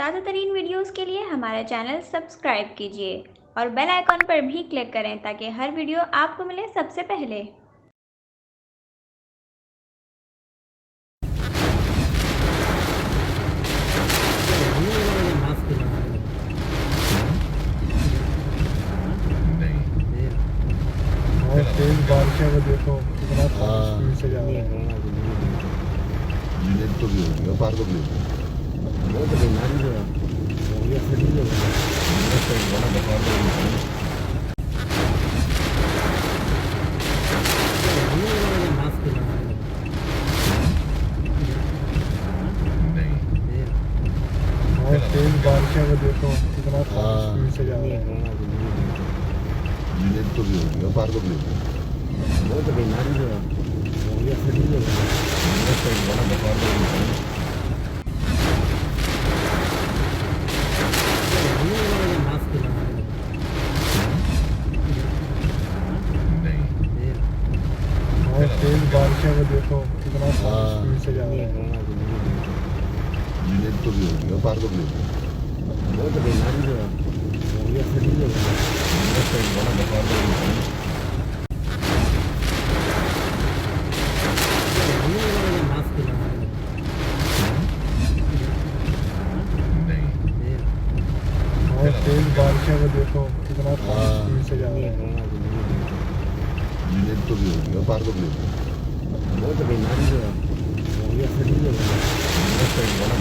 ताज़ा तरीन वीडियोस के लिए हमारा चैनल सब्सक्राइब कीजिए और बेल आइकॉन पर भी क्लिक करें ताकि हर वीडियो आपको मिले सबसे पहले। और तेज बारिशों में देखो कितना स्पीड से जा रहा है। नेट तो भी हो गया, पार तो भी हो गया। वो तो बीमारी जो है वो ये सही है। नेट तो बड़ा बता दो और तेज बारिशों में देखो कितना स्पीड से जा रहा है। नेट तो भी हो गया, पार तो भी हो गया। वो तो बीमारी जो है वो ये सही है। नेट तो बड़ा बता दो और तेज बारिशों में देखो कितना स्पीड से जा रहा है। नेट तो भी हो गया, पार तो भी हो गया। वो तो बीमारी जो है वो ये सही है। नेट तो बड़ा बता दो और तेज बारिशों में देखो कितना स्पीड से जा रहा है। नेट तो भी हो गया, पार तो भी हो गया। वो तो बीमारी जो है वो ये सही है। नेट तो बड़ा